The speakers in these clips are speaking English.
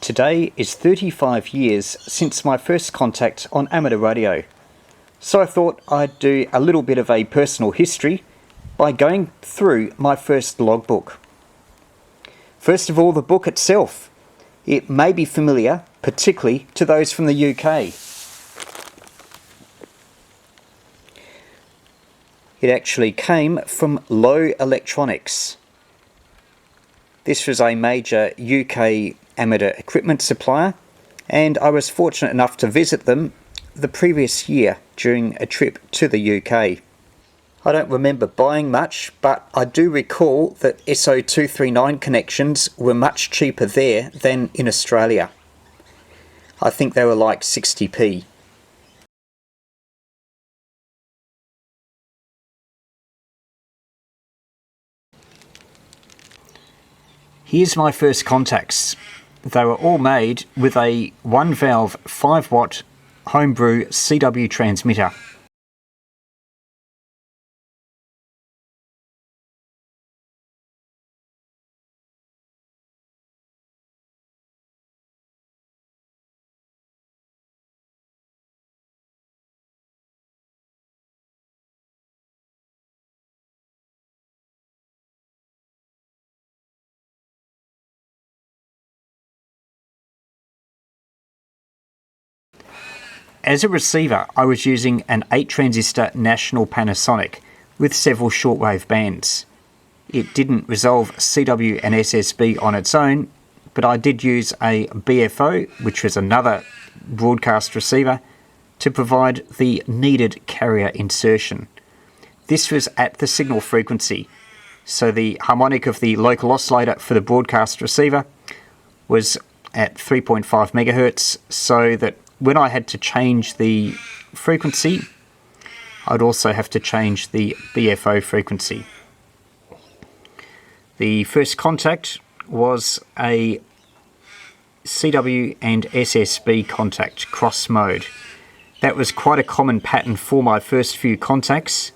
Today is 35 years since my first contact on amateur radio, so I thought I'd do a little bit of a personal history by going through my first logbook. First of all, the book itself. It may be familiar, particularly to those from the UK. It actually came from Low Electronics. This was a major UK amateur equipment supplier, and I was fortunate enough to visit them the previous year during a trip to the UK. I don't remember buying much, but I do recall that SO239 connections were much cheaper there than in Australia. I think they were like 60p. Here's my first contacts. They were all made with a 1-valve 5-watt homebrew CW transmitter. As a receiver, I was using an 8-transistor National Panasonic with several shortwave bands. It didn't resolve CW and SSB on its own, but I did use a BFO, which was another broadcast receiver, to provide the needed carrier insertion. This was at the signal frequency, so the harmonic of the local oscillator for the broadcast receiver was at 3.5 megahertz, so that when I had to change the frequency, I'd also have to change the BFO frequency. The first contact was a CW and SSB contact cross mode. That was quite a common pattern for my first few contacts.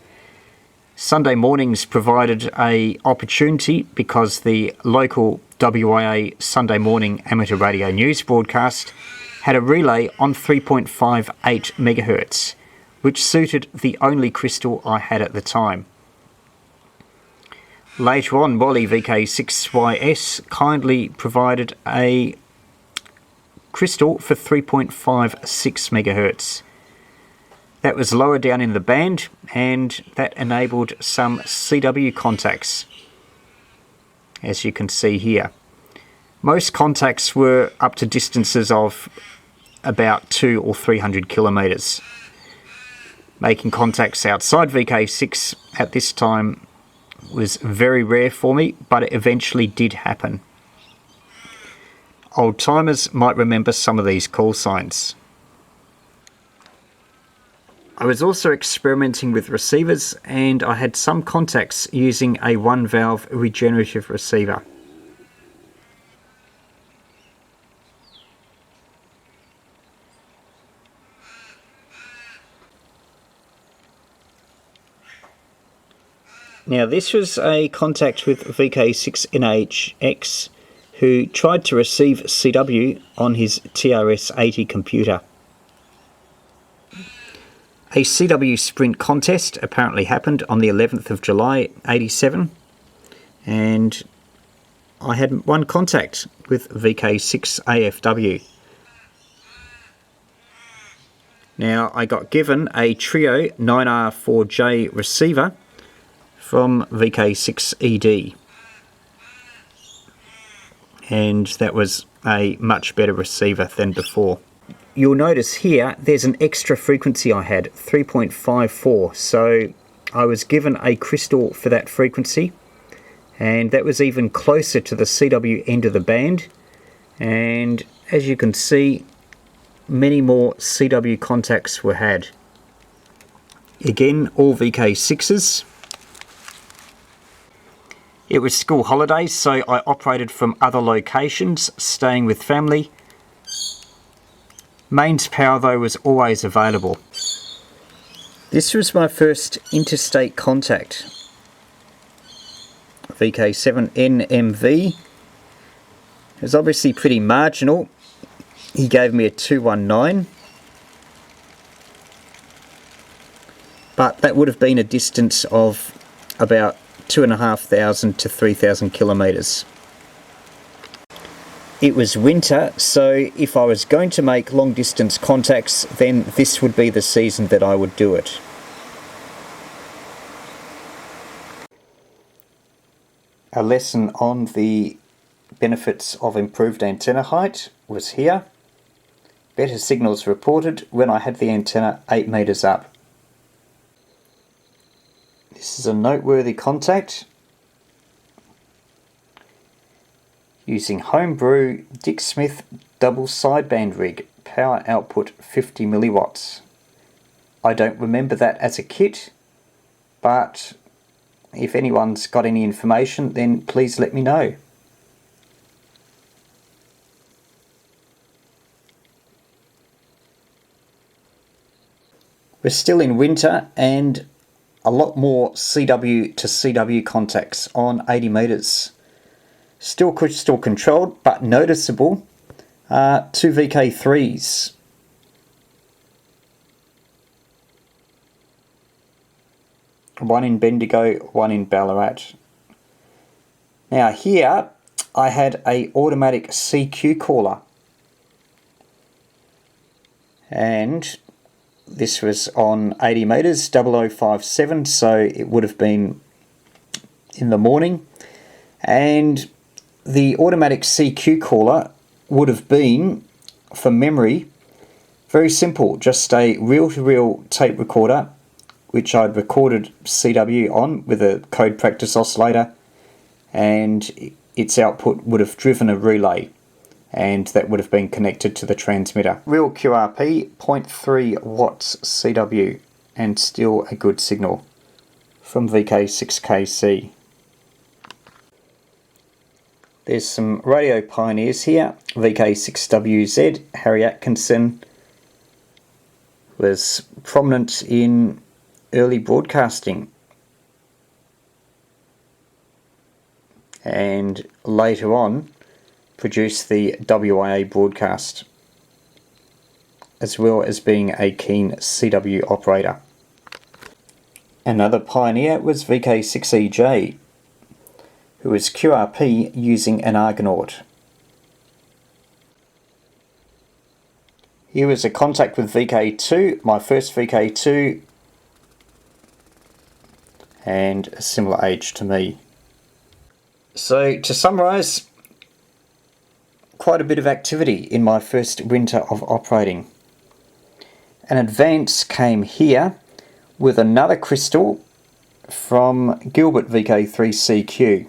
Sunday mornings provided an opportunity because the local WIA Sunday morning amateur radio news broadcast had a relay on 3.58 megahertz, which suited the only crystal I had at the time. Later on, Wally VK3YE kindly provided a crystal for 3.56 megahertz. That was lower down in the band, and that enabled some CW contacts, as you can see here. Most contacts were up to distances of about 200 or 300 kilometres. Making contacts outside VK6 at this time was very rare for me, but it eventually did happen. Old timers might remember some of these call signs. I was also experimenting with receivers, and I had some contacts using a 1-valve regenerative receiver. Now this was a contact with VK6NHX who tried to receive CW on his TRS-80 computer. A CW sprint contest apparently happened on the 11th of July 87, and I had one contact with VK6AFW. Now I got given a Trio 9R4J receiver from VK6ED, and that was a much better receiver than before. You'll notice here there's an extra frequency I had, 3.54, so I was given a crystal for that frequency, and that was even closer to the CW end of the band, and as you can see, many more CW contacts were had. Again, all VK6s. It was school holidays, so I operated from other locations, staying with family. Mains power though was always available. This was my first interstate contact. VK7NMV. It was obviously pretty marginal, he gave me a 219, but that would have been a distance of about 2,500 to 3,000 kilometres. It was winter, so if I was going to make long distance contacts, then this would be the season that I would do it. A lesson on the benefits of improved antenna height was here. Better signals reported when I had the antenna 8 metres up. This is a noteworthy contact using homebrew Dick Smith double sideband rig, power output 50 milliwatts. I don't remember that as a kit, but if anyone's got any information, then please let me know. We're still in winter and a lot more CW to CW contacts on 80 metres. Still crystal controlled, but noticeable. 2 VK3s. One in Bendigo, one in Ballarat. Now here I had a automatic CQ caller, and this was on 80 metres, 0057, so it would have been in the morning, and the automatic CQ caller would have been, from memory, very simple, just a reel-to-reel tape recorder which I'd recorded CW on with a code practice oscillator, and its output would have driven a relay, and that would have been connected to the transmitter. Real QRP, 0.3 watts CW, and still a good signal from VK6KC. There's some radio pioneers here. VK6WZ, Harry Atkinson, was prominent in early broadcasting, and later on produced the WIA broadcast, as well as being a keen CW operator. Another pioneer was VK6EJ, who was QRP using an Argonaut. Here was a contact with VK2, my first VK2, and a similar age to me. So to summarise, quite a bit of activity in my first winter of operating. An advance came here with another crystal from Gilbert VK3CQ,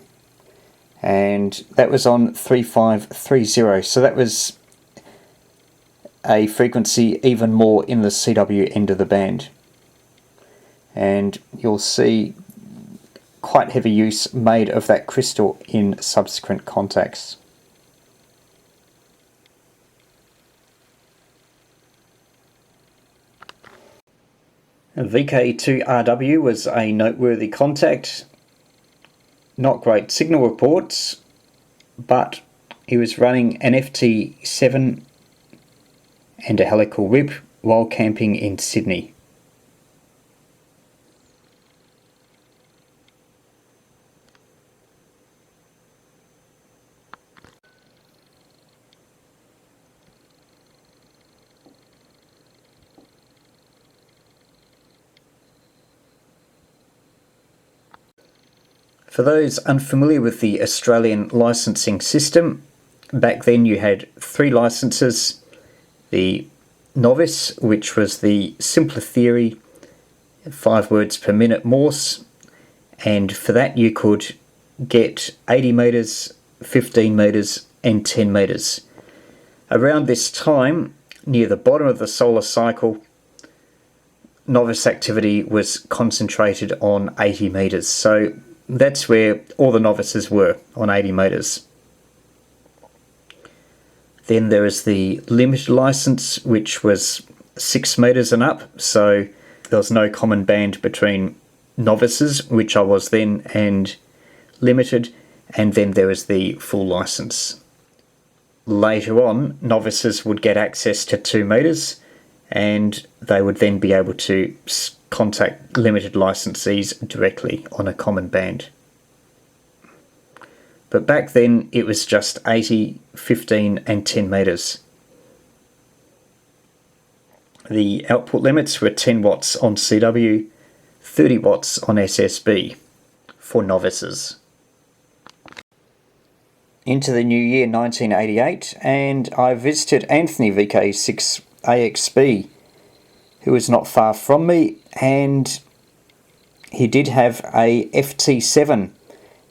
and that was on 3530, so that was a frequency even more in the CW end of the band, and you'll see quite heavy use made of that crystal in subsequent contacts. VK2RW was a noteworthy contact. Not great signal reports, but he was running an FT7 and a helical rip while camping in Sydney. For those unfamiliar with the Australian licensing system, back then you had 3 licenses: the novice, which was the simpler theory, 5 words per minute Morse, and for that you could get 80 metres, 15 metres and 10 metres. Around this time, near the bottom of the solar cycle, novice activity was concentrated on 80 metres, so that's where all the novices were, on 80 metres. Then there is the limited license, which was 6 metres and up, so there was no common band between novices, which I was then, and limited, and then there was the full license. later on novices would get access to 2 metres, and they would then be able to contact limited licensees directly on a common band. But back then it was just 80, 15 and 10 metres. The output limits were 10 watts on CW, 30 watts on SSB for novices. Into the new year 1988, and I visited Anthony VK3YE, who was not far from me, and he did have a FT7,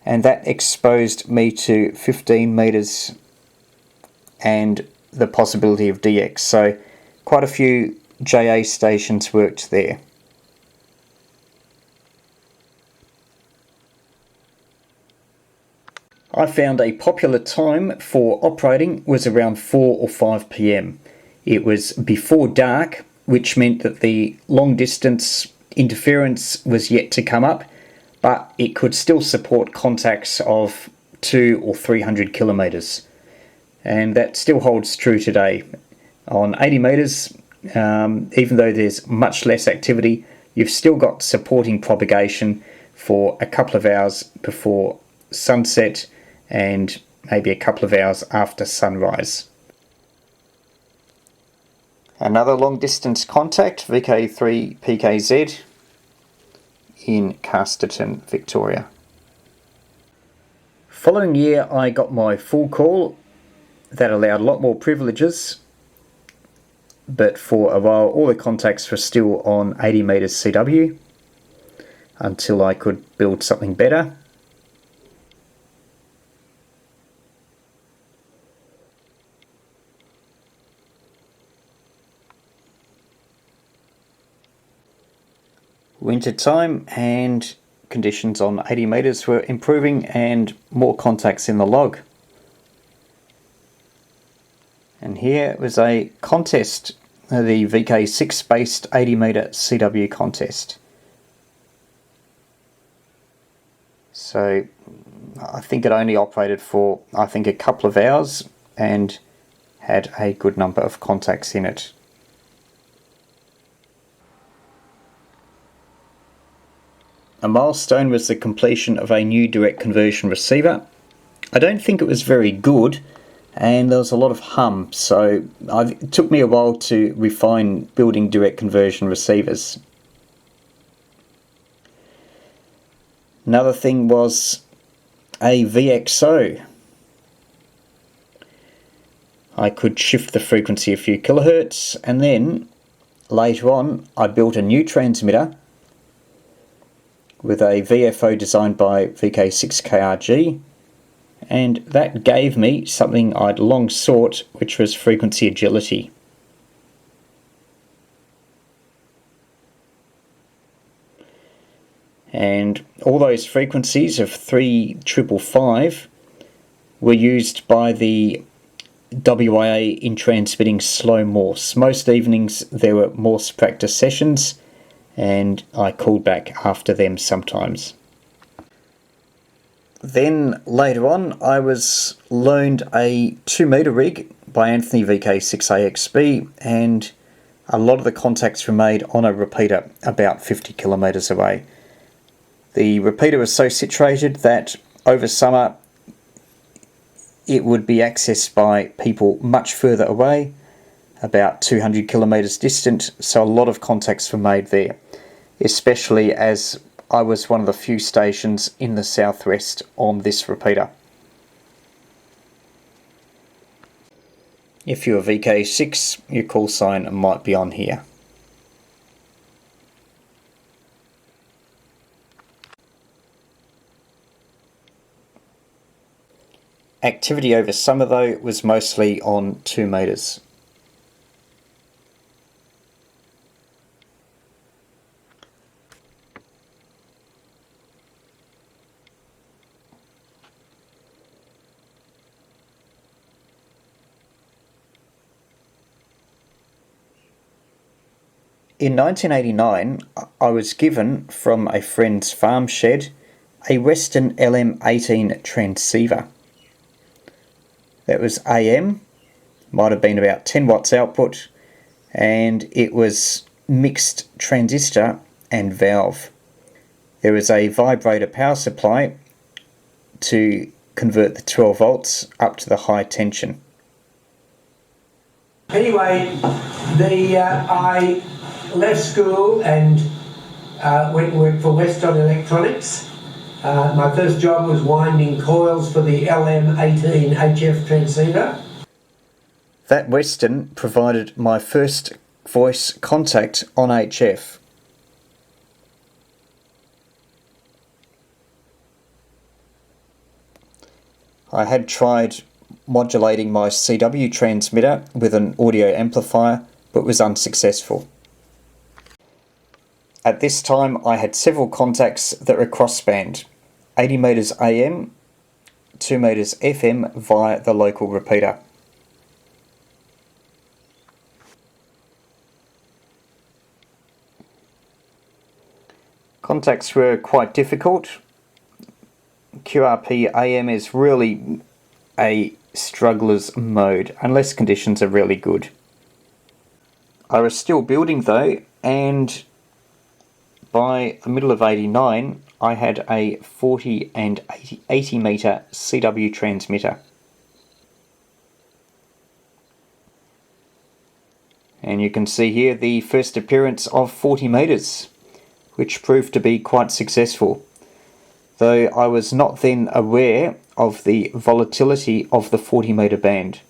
and that exposed me to 15 metres and the possibility of DX. So quite a few JA stations worked there. I found a popular time for operating was around 4 or 5 p.m. It was before dark, which meant that the long distance interference was yet to come up, but it could still support contacts of 200 or 300 kilometres. And that still holds true today. On 80 metres, even though there's much less activity, you've still got supporting propagation for a couple of hours before sunset and maybe a couple of hours after sunrise. Another long distance contact, VK3PKZ in Casterton, Victoria. Following year I got my full call. That allowed a lot more privileges, but for a while all the contacts were still on 80 metres CW until I could build something better. Winter time and conditions on 80 metres were improving and more contacts in the log. And here was a contest, the VK6 based 80 metre CW contest. So I think it only operated for a couple of hours and had a good number of contacts in it. A milestone was the completion of a new direct conversion receiver. I don't think it was very good, and there was a lot of hum, so it took me a while to refine building direct conversion receivers. Another thing was a VXO. I could shift the frequency a few kilohertz, and then later on I built a new transmitter with a VFO designed by VK6KRG, and that gave me something I'd long sought, which was frequency agility. And all those frequencies of 3555 were used by the WIA in transmitting slow Morse. Most evenings there were Morse practice sessions, and I called back after them sometimes. Then later on I was loaned a 2 metre rig by Anthony VK6YE, and a lot of the contacts were made on a repeater about 50 kilometres away. The repeater was so situated that over summer it would be accessed by people much further away, about 200 kilometres distant, so a lot of contacts were made there, especially as I was one of the few stations in the southwest on this repeater. If you're VK6, your call sign might be on here. Activity over summer though was mostly on 2 metres. In 1989, I was given from a friend's farm shed a Western LM18 transceiver. That was AM, might have been about 10 watts output, and it was mixed transistor and valve. There was a vibrator power supply to convert the 12 volts up to the high tension. Anyway, I left school and went and worked for Weston Electronics. My first job was winding coils for the LM18 HF transceiver. That Weston provided my first voice contact on HF. I had tried modulating my CW transmitter with an audio amplifier, but was unsuccessful. At this time I had several contacts that were crossband, 80 meters AM, 2 meters FM via the local repeater. Contacts were quite difficult. QRP AM is really a struggler's mode unless conditions are really good. I was still building though, and by the middle of '89 I had a 40 and 80 meter CW transmitter. And you can see here the first appearance of 40 meters, which proved to be quite successful, though I was not then aware of the volatility of the 40 meter band.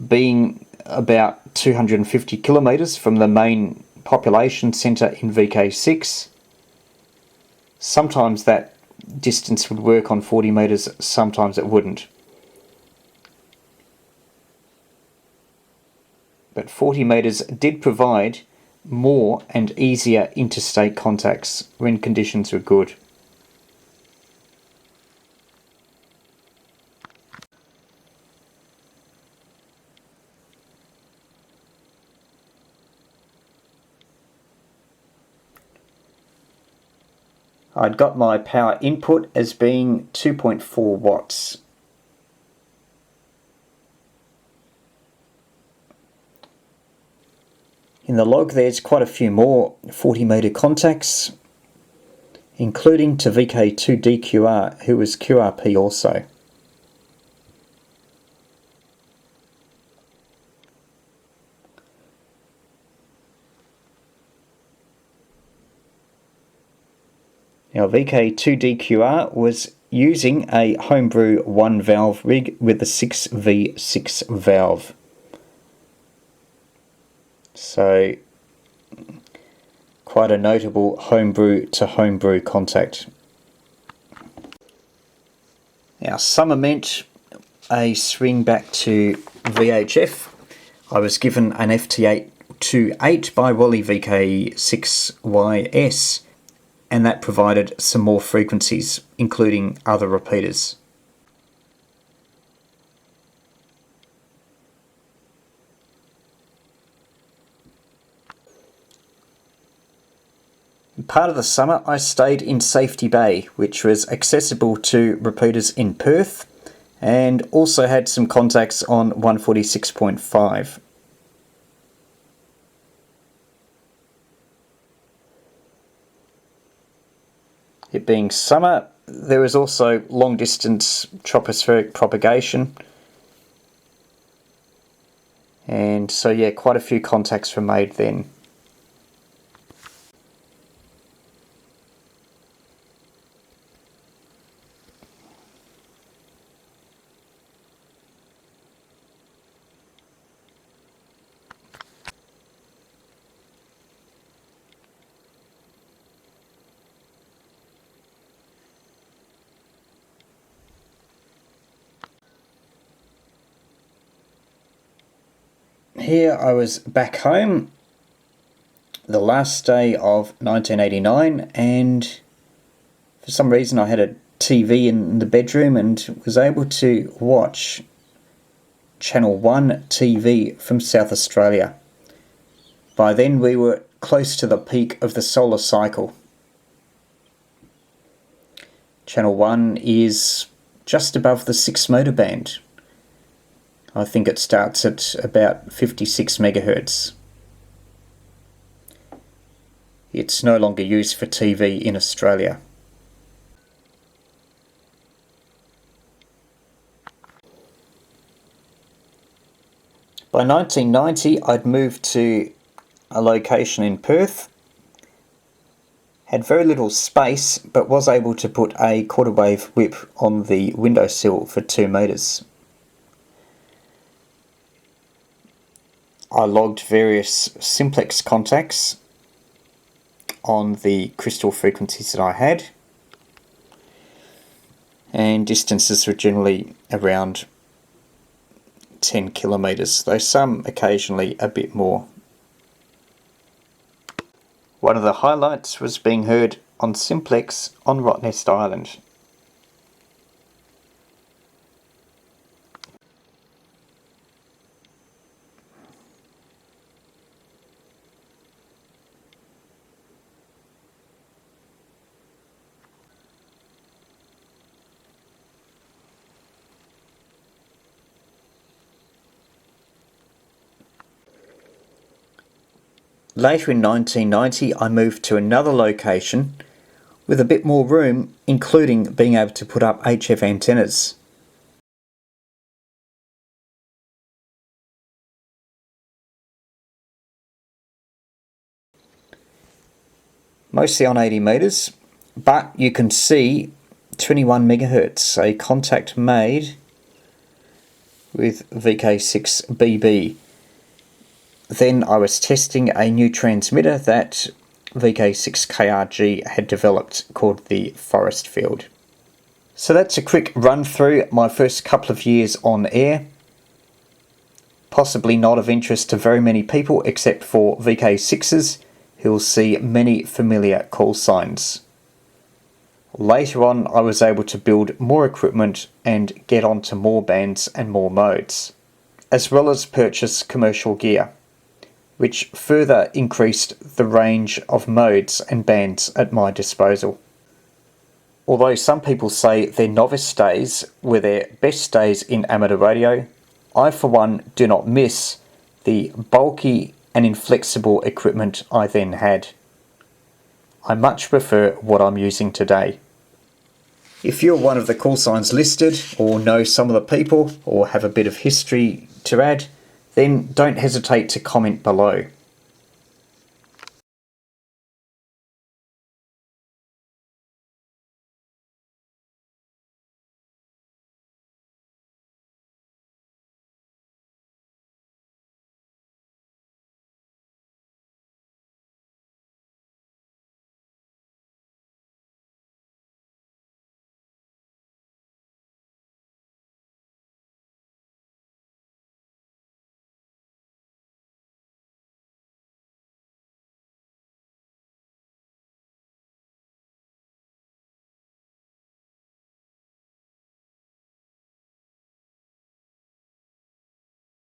Being about 250 kilometers from the main population centre in VK6, sometimes that distance would work on 40 meters, sometimes it wouldn't. But 40 meters did provide more and easier interstate contacts when conditions were good. I'd got my power input as being 2.4 watts. In the log there's quite a few more 40 meter contacts, including to VK2DQR, who was QRP also. Now VK2DQR was using a homebrew 1 valve rig with a 6V6 valve. So quite a notable homebrew to homebrew contact. Now summer meant a swing back to VHF. I was given an FT828 by Wally VK3YE, and that provided some more frequencies, including other repeaters. Part of the summer I stayed in Safety Bay, which was accessible to repeaters in Perth, and also had some contacts on 146.5. It being summer, there was also long distance tropospheric propagation, and so yeah, quite a few contacts were made then. Here I was back home the last day of 1989, and for some reason I had a TV in the bedroom and was able to watch Channel 1 TV from South Australia. By then we were close to the peak of the solar cycle. Channel 1 is just above the 6 meter band, I think it starts at about 56 megahertz. It's no longer used for TV in Australia. By 1990, I'd moved to a location in Perth. Had very little space, but was able to put a quarter wave whip on the windowsill for 2 metres. I logged various simplex contacts on the crystal frequencies that I had, and distances were generally around 10 kilometres, though some occasionally a bit more. One of the highlights was being heard on simplex on Rottnest Island. Later in 1990, I moved to another location with a bit more room, including being able to put up HF antennas. Mostly on 80 metres, but you can see 21 megahertz, a contact made with VK6BB. Then I was testing a new transmitter that VK6KRG had developed called the Forest Field. So that's a quick run through my first couple of years on air. Possibly not of interest to very many people except for VK6s, who will see many familiar call signs. Later on, I was able to build more equipment and get onto more bands and more modes, as well as purchase commercial gear, which further increased the range of modes and bands at my disposal. Although some people say their novice days were their best days in amateur radio, I for one do not miss the bulky and inflexible equipment I then had. I much prefer what I'm using today. If you're one of the call signs listed, or know some of the people, or have a bit of history to add, then don't hesitate to comment below.